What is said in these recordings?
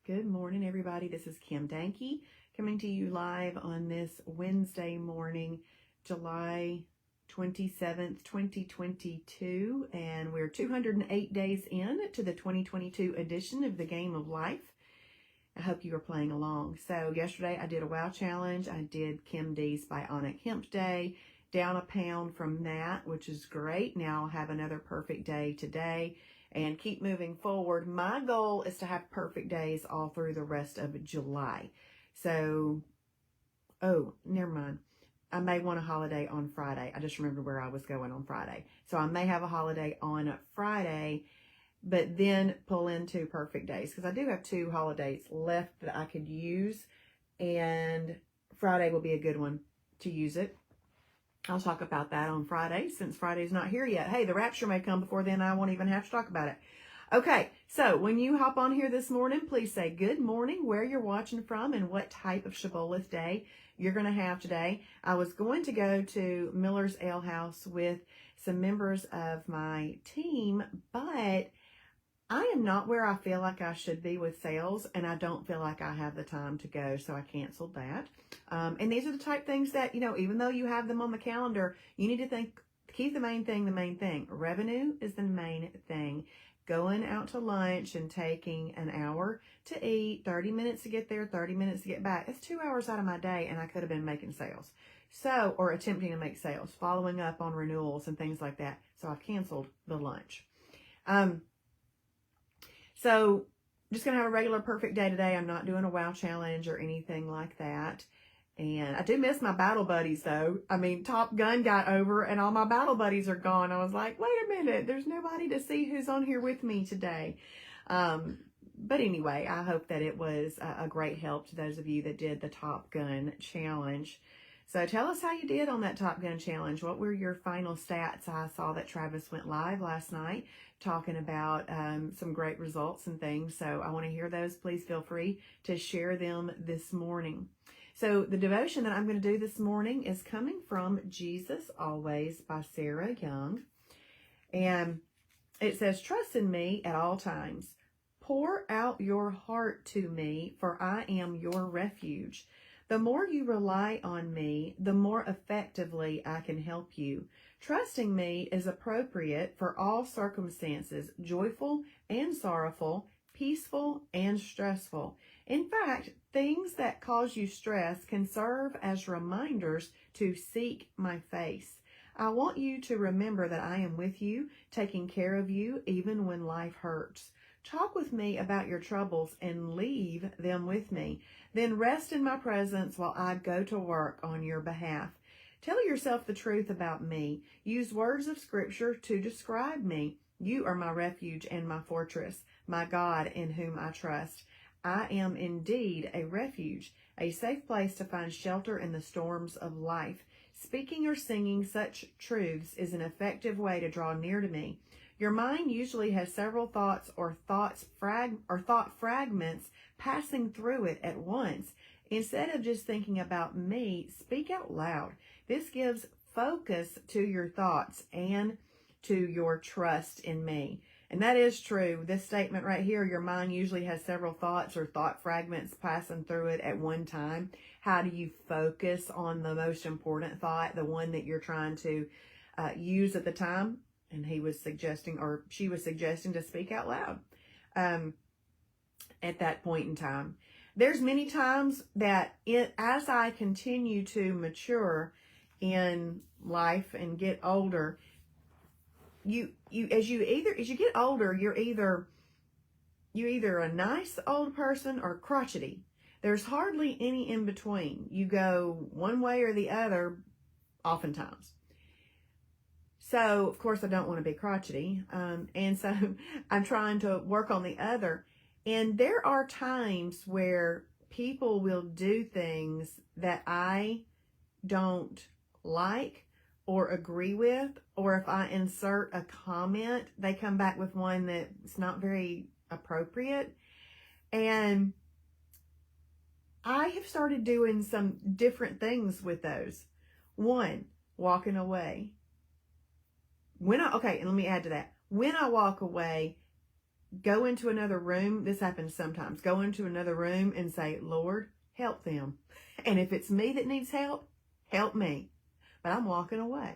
Good morning, everybody. This is Kim Danke coming to you live on this Wednesday morning, July 27th, 2022. And we're 208 days in to the 2022 edition of the Game of Life. I hope you are playing along. So yesterday I did a WOW challenge. I did Kim D's Bionic Hemp Day, down a pound from that, which is great. Now I'll have another perfect day today and keep moving forward. My goal is to have perfect days all through the rest of July. So, never mind. I may want a holiday on Friday. I just remembered where I was going on Friday. So I may have a holiday on Friday, but then pull in 2 perfect days, because I do have 2 holidays left that I could use, and Friday will be a good one to use it. I'll talk about that on Friday, since Friday's not here yet. Hey, the rapture may come before then. I won't even have to talk about it. Okay, so when you hop on here this morning, please say good morning, where you're watching from, and what type of Shibboleth day you're going to have today. I was going to go to Miller's Ale House with some members of my team, but I am not where I feel like I should be with sales, and I don't feel like I have the time to go, so I canceled that. And these are the type things that, even though you have them on the calendar, you need to keep the main thing the main thing. Revenue is the main thing. Going out to lunch and taking an hour to eat, 30 minutes to get there, 30 minutes to get back. It's 2 hours out of my day, and I could have been making sales. Or attempting to make sales, following up on renewals and things like that. So I've canceled the lunch. So just going to have a regular perfect day today. I'm not doing a WOW challenge or anything like that. And I do miss my battle buddies, though. I mean, Top Gun got over and all my battle buddies are gone. I was like, wait a minute, there's nobody to see who's on here with me today. But anyway, I hope that it was a great help to those of you that did the Top Gun challenge. So tell us how you did on that Top Gun challenge. What were your final stats? I saw that Travis went live last night talking about some great results and things. So I want to hear those. Please feel free to share them this morning. So the devotion that I'm going to do this morning is coming from Jesus Always by Sarah Young. And it says, trust in me at all times. Pour out your heart to me, for I am your refuge. The more you rely on me, the more effectively I can help you. Trusting me is appropriate for all circumstances, joyful and sorrowful, peaceful and stressful. In fact, things that cause you stress can serve as reminders to seek my face. I want you to remember that I am with you, taking care of you, even when life hurts. Talk with me about your troubles and leave them with me. Then rest in my presence while I go to work on your behalf. Tell yourself the truth about me. Use words of Scripture to describe me. You are my refuge and my fortress, my God in whom I trust. I am indeed a refuge, a safe place to find shelter in the storms of life. Speaking or singing such truths is an effective way to draw near to me. Your mind usually has several thoughts or thought fragments passing through it at once. Instead of just thinking about me, speak out loud. This gives focus to your thoughts and to your trust in me. And that is true. This statement right here, your mind usually has several thoughts or thought fragments passing through it at one time. How do you focus on the most important thought, the one that you're trying to use at the time? And he was suggesting, or she was suggesting, to speak out loud at that point in time. There's many times that as I continue to mature in life and get older, as you get older, you're either a nice old person or crotchety. There's hardly any in between. You go one way or the other oftentimes. So, of course, I don't want to be crotchety. And so I'm trying to work on the other. And there are times where people will do things that I don't like or agree with, or if I insert a comment, they come back with one that's not very appropriate. And I have started doing some different things with those. One, walking away. And let me add to that. When I walk away, go into another room. This happens sometimes. Go into another room and say, Lord, help them. And if it's me that needs help, help me. But I'm walking away.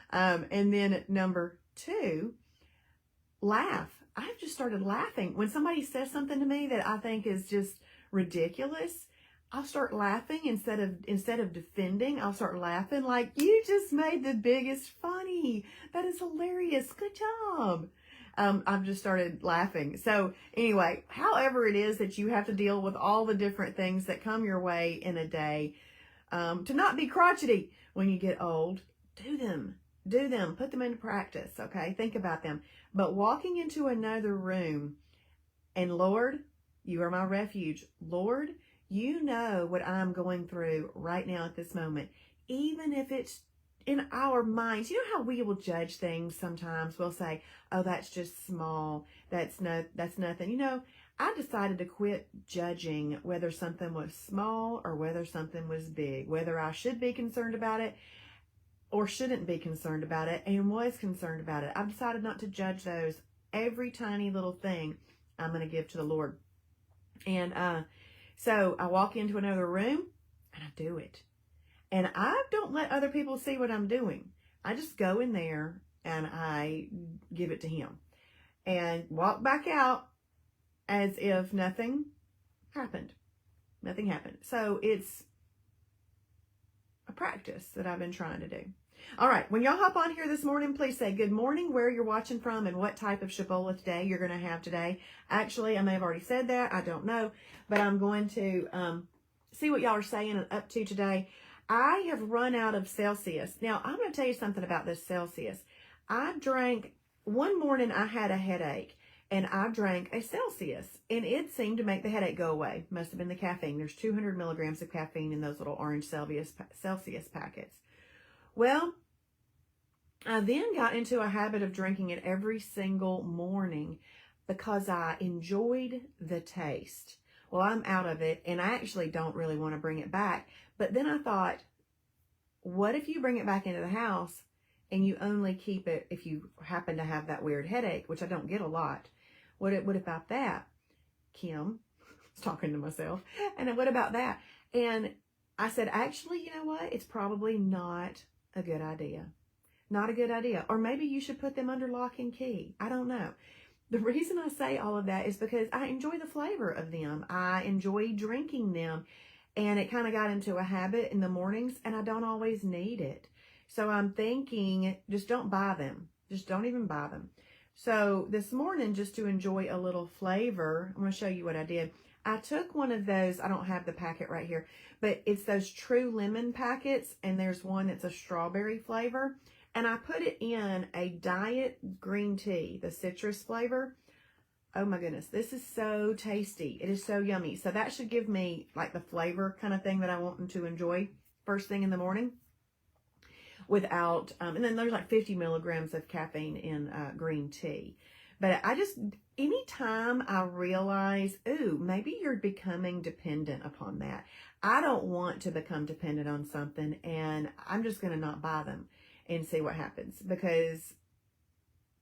And then number 2, laugh. I've just started laughing. When somebody says something to me that I think is just ridiculous, I'll start laughing instead of defending. I'll start laughing like, you just made the biggest funny. That is hilarious. Good job. I've just started laughing. So anyway, however it is that you have to deal with all the different things that come your way in a day, to not be crotchety when you get old, do them, put them into practice. Okay. Think about them, but walking into another room and Lord, you are my refuge. Lord, you know what I'm going through right now at this moment, even if it's in our minds. You know how we will judge things sometimes? We'll say, oh, that's just small. That's nothing. You know, I decided to quit judging whether something was small or whether something was big, whether I should be concerned about it or shouldn't be concerned about it, and was concerned about it. I've decided not to judge those. Every tiny little thing I'm going to give to the Lord. And so I walk into another room and I do it. And I don't let other people see what I'm doing. I just go in there and I give it to him and walk back out as if nothing happened. Nothing happened. So it's a practice that I've been trying to do. All right. When y'all hop on here this morning, please say good morning, where you're watching from, and what type of Shibboleth day you're going to have today. Actually, I may have already said that. I don't know. But I'm going to see what y'all are saying and up to today. I have run out of Celsius. Now, I'm going to tell you something about this Celsius. One morning I had a headache, and I drank a Celsius, and it seemed to make the headache go away. Must have been the caffeine. There's 200 milligrams of caffeine in those little orange Celsius packets. Well, I then got into a habit of drinking it every single morning because I enjoyed the taste. Well, I'm out of it, and I actually don't really want to bring it back. But then I thought, what if you bring it back into the house and you only keep it if you happen to have that weird headache, which I don't get a lot. What about that? Kim, I was talking to myself. And what about that? And I said, actually, you know what? It's probably not a good idea. Not a good idea. Or maybe you should put them under lock and key. I don't know. The reason I say all of that is because I enjoy the flavor of them. I enjoy drinking them. And it kind of got into a habit in the mornings, and I don't always need it. So I'm thinking, just don't buy them. Just don't even buy them. So this morning, just to enjoy a little flavor, I'm going to show you what I did. I took one of those, I don't have the packet right here, but it's those True Lemon packets, and there's one that's a strawberry flavor. And I put it in a diet green tea, the citrus flavor. Oh my goodness, this is so tasty. It is so yummy. So that should give me like the flavor kind of thing that I want them to enjoy first thing in the morning without, and then there's like 50 milligrams of caffeine in green tea. But anytime I realize, ooh, maybe you're becoming dependent upon that. I don't want to become dependent on something, and I'm just going to not buy them and see what happens, because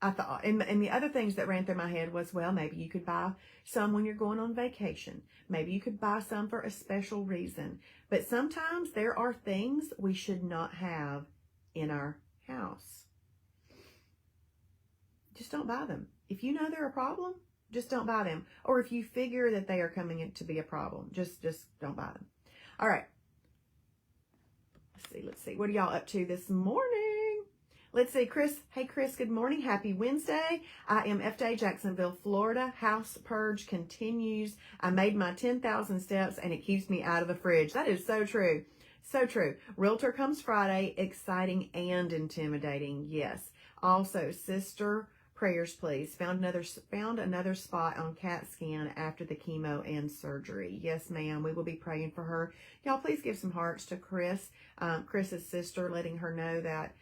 I thought, and the other things that ran through my head was, well, maybe you could buy some when you're going on vacation. Maybe you could buy some for a special reason. But sometimes there are things we should not have in our house. Just don't buy them. If you know they're a problem, just don't buy them. Or if you figure that they are coming in to be a problem, just don't buy them. All right. Let's see. What are y'all up to this morning? Let's see, Chris. Hey, Chris, good morning. Happy Wednesday. I am FJ, Jacksonville, Florida. House purge continues. I made my 10,000 steps, and it keeps me out of the fridge. That is so true. So true. Realtor comes Friday. Exciting and intimidating. Yes. Also, sister, prayers, please. Found another spot on CAT scan after the chemo and surgery. Yes, ma'am. We will be praying for her. Y'all, please give some hearts to Chris, Chris's sister, letting her know that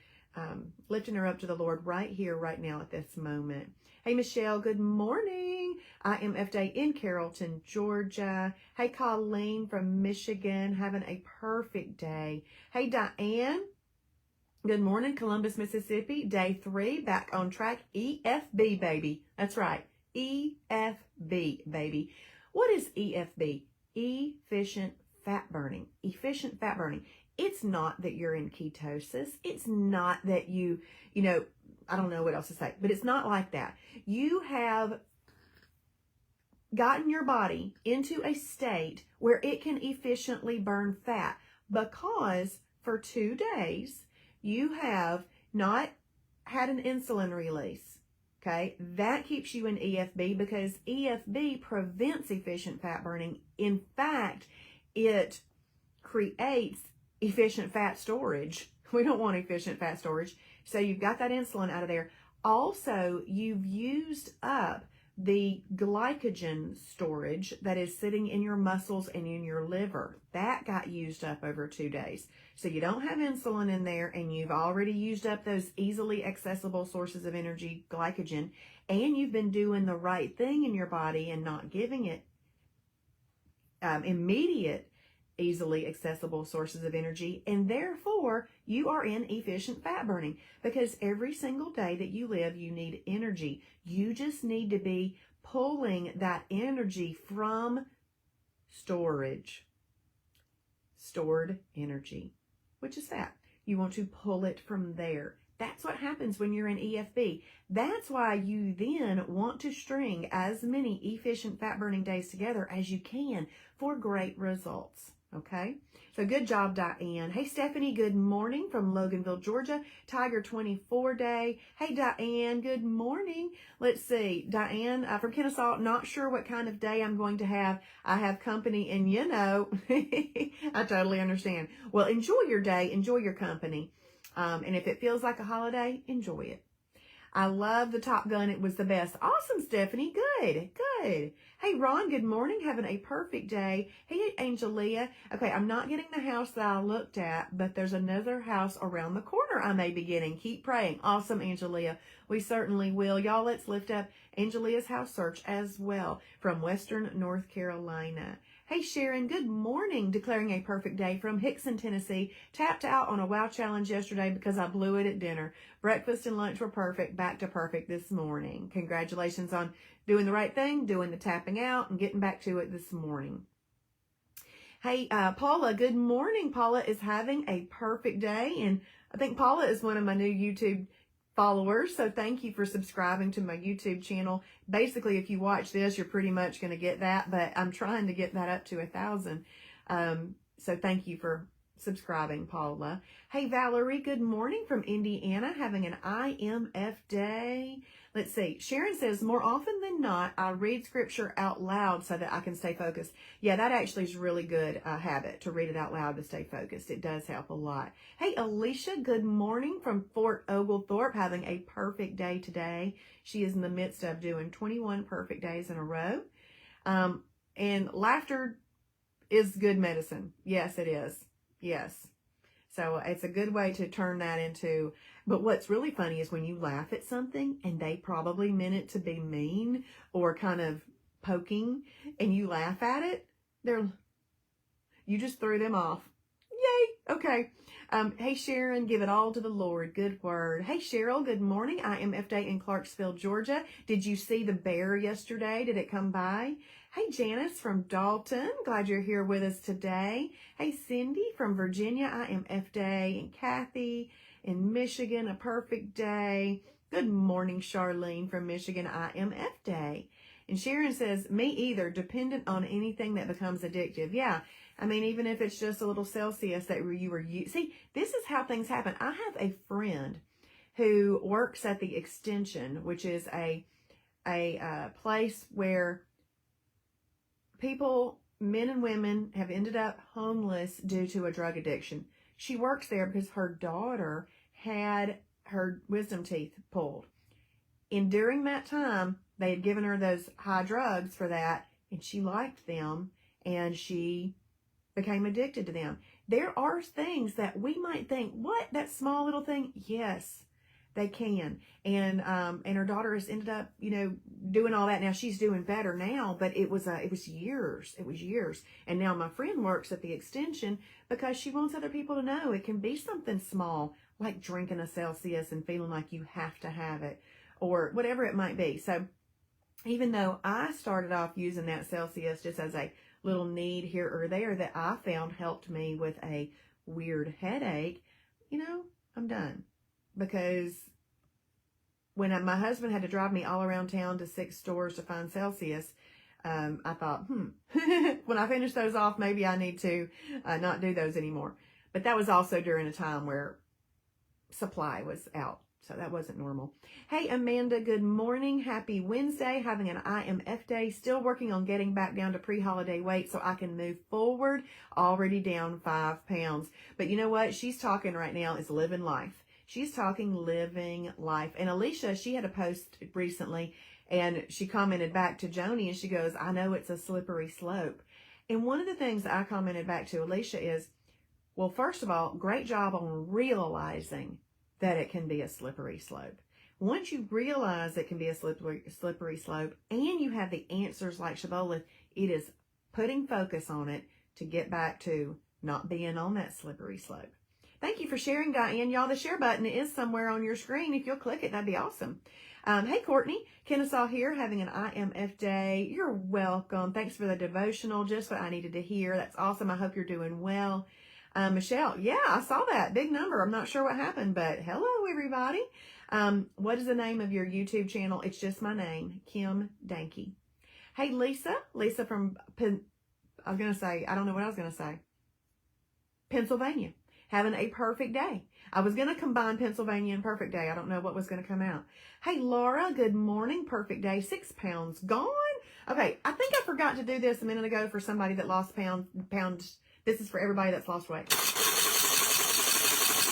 lifting her up to the Lord right here, right now at this moment. Hey, Michelle, good morning. I am FJ in Carrollton, Georgia. Hey, Colleen from Michigan, having a perfect day. Hey, Diane, good morning. Columbus, Mississippi, day 3, back on track. EFB, baby. That's right. EFB, baby. What is EFB? Efficient fat burning. Efficient fat burning. It's not that you're in ketosis. It's not that I don't know what else to say, but it's not like that. You have gotten your body into a state where it can efficiently burn fat because for 2 days you have not had an insulin release. Okay, that keeps you in EFB because EFB prevents efficient fat burning. In fact, it creates efficient fat storage. We don't want efficient fat storage. So you've got that insulin out of there. Also, you've used up the glycogen storage that is sitting in your muscles and in your liver. That got used up over 2 days. So you don't have insulin in there, and you've already used up those easily accessible sources of energy, glycogen, and you've been doing the right thing in your body and not giving it immediate easily accessible sources of energy, and therefore you are in efficient fat burning because every single day that you live, you need energy. You just need to be pulling that energy from storage, stored energy, which is fat. You want to pull it from there. That's what happens when you're in EFB. That's why you then want to string as many efficient fat burning days together as you can for great results. Okay, so good job, Diane. Hey, Stephanie, good morning from Loganville, Georgia. Tiger 24 day. Hey, Diane, good morning. Let's see. Diane from Kennesaw, not sure what kind of day I'm going to have. I have company and I totally understand. Well, enjoy your day. Enjoy your company. And if it feels like a holiday, enjoy it. I love the Top Gun. It was the best. Awesome, Stephanie. Good, good. Hey, Ron, good morning. Having a perfect day. Hey, Angelia. Okay, I'm not getting the house that I looked at, but there's another house around the corner I may be getting. Keep praying. Awesome, Angelia. We certainly will. Y'all, let's lift up Angelia's house search as well from Western North Carolina. Hey, Sharon, good morning. Declaring a perfect day from Hickson, Tennessee. Tapped out on a WOW challenge yesterday because I blew it at dinner. Breakfast and lunch were perfect. Back to perfect this morning. Congratulations on doing the right thing, doing the tapping out, and getting back to it this morning. Hey, Paula, good morning. Paula is having a perfect day, and I think Paula is one of my new YouTube followers, so thank you for subscribing to my YouTube channel. Basically, if you watch this, you're pretty much going to get that, but I'm trying to get that up to 1,000. So thank you for subscribing, Paula. Hey, Valerie, good morning from Indiana, having an IMF day. Let's see. Sharon says, more often than not, I read scripture out loud so that I can stay focused. Yeah, that actually is really good habit to read it out loud to stay focused. It does help a lot. Hey, Alicia, good morning from Fort Oglethorpe, having a perfect day today. She is in the midst of doing 21 perfect days in a row. And laughter is good medicine. Yes, it is. Yes. So it's a good way to turn that into, but what's really funny is when you laugh at something and they probably meant it to be mean or kind of poking and you laugh at it, you just threw them off. Yay. Okay. Hey, Sharon, give it all to the Lord. Good word. Hey, Cheryl, good morning. I am F Day in Clarksville, Georgia. Did you see the bear yesterday? Did it come by? Hey, Janice from Dalton. Glad you're here with us today. Hey, Cindy from Virginia. I am F Day. And Kathy in Michigan, a perfect day. Good morning, Charlene from Michigan. I am F Day. And Sharon says, me either, dependent on anything that becomes addictive. Yeah. I mean, even if it's just a little Celsius that you were using. See, this is how things happen. I have a friend who works at the Extension, which is a place where people, men and women, have ended up homeless due to a drug addiction. She works there because her daughter had her wisdom teeth pulled. And during that time, they had given her those high drugs for that, and she liked them, and she became addicted to them. There are things that we might think, what, that small little thing? Yes, they can. And her daughter has ended up, doing all that. Now she's doing better now, but it was years. It was years. And now my friend works at the Extension because she wants other people to know it can be something small, like drinking a Celsius and feeling like you have to have it or whatever it might be. So even though I started off using that Celsius just as a little need here or there that I found helped me with a weird headache, I'm done. Because when my husband had to drive me all around town to 6 stores to find Celsius, I thought, when I finish those off, maybe I need to not do those anymore. But that was also during a time where supply was out. So that wasn't normal. Hey, Amanda, good morning. Happy Wednesday. Having an IMF day. Still working on getting back down to pre-holiday weight so I can move forward. Already down 5 pounds. But you know what? She's talking right now is living life. She's talking living life. And Alicia, she had a post recently and she commented back to Joni and she goes, I know it's a slippery slope. And one of the things I commented back to Alicia is, well, first of all, great job on realizing that it can be a slippery slope. Once you realize it can be a slippery slope and you have the answers like Shibboleth, it is putting focus on it to get back to not being on that slippery slope. Thank you for sharing, Diane. Y'all, the share button is somewhere on your screen. If you'll click it, that'd be awesome. Hey, Courtney, Kennesaw here, having an IMF day. You're welcome. Thanks for the devotional. Just what I needed to hear. That's awesome. I hope you're doing well. Michelle, yeah, I saw that. Big number. I'm not sure what happened, but hello, everybody. What is the name of your YouTube channel? It's just my name, Kim Danke. Hey, Lisa from, I don't know what I was going to say. Pennsylvania. Having a perfect day. I was going to combine Pennsylvania and perfect day. I don't know what was going to come out. Hey, Laura, good morning. Perfect day. 6 pounds gone. Okay, I think I forgot to do this a minute ago for somebody that lost pounds. This is for everybody that's lost weight.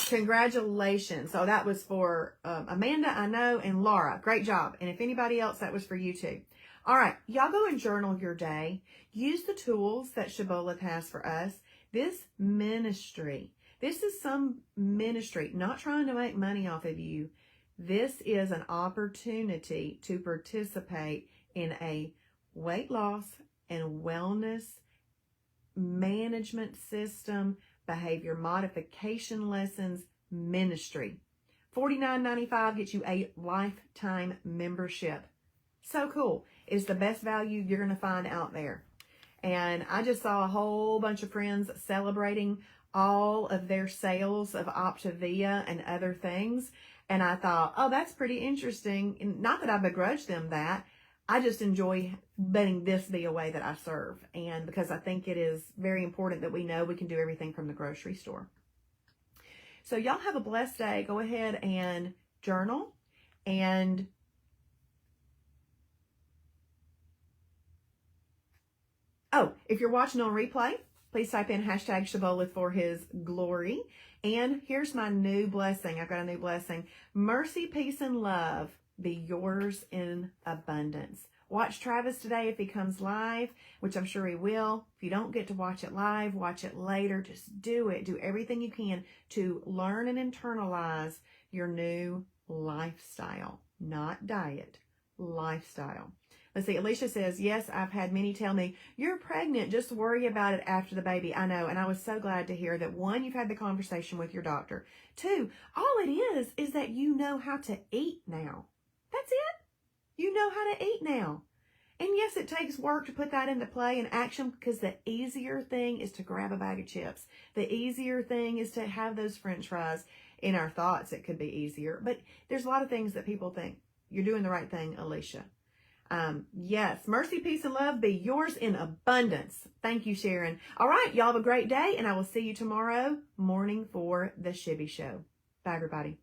Congratulations. So that was for Amanda, I know, and Laura. Great job. And if anybody else, that was for you too. All right, y'all go and journal your day. Use the tools that Shibboleth has for us. This is some ministry, not trying to make money off of you. This is an opportunity to participate in a weight loss and wellness management system, behavior modification lessons ministry. $49.95 gets you a lifetime membership. So cool. It's the best value you're going to find out there. And I just saw a whole bunch of friends celebrating all of their sales of Optavia and other things. And I thought, oh, that's pretty interesting. And not that I begrudge them that. I just enjoy letting this be a way that I serve. And because I think it is very important that we know we can do everything from the grocery store. So y'all have a blessed day. Go ahead and journal. And if you're watching on replay, please type in hashtag Shibboleth for his glory. And here's my new blessing. I've got a new blessing. Mercy, peace, and love be yours in abundance. Watch Travis today if he comes live, which I'm sure he will. If you don't get to watch it live, watch it later. Just do it. Do everything you can to learn and internalize your new lifestyle. Not diet, lifestyle. Let's see, Alicia says, yes, I've had many tell me, you're pregnant, just worry about it after the baby. I know, and I was so glad to hear that, 1, you've had the conversation with your doctor. 2, all it is that you know how to eat now. That's it. You know how to eat now. And yes, it takes work to put that into play and action, because the easier thing is to grab a bag of chips. The easier thing is to have those French fries. In our thoughts, it could be easier. But there's a lot of things that people think. You're doing the right thing, Alicia. Yes, mercy, peace, and love be yours in abundance. Thank you, Sharon. All right, y'all have a great day, and I will see you tomorrow morning for the Shibby Show. Bye, everybody.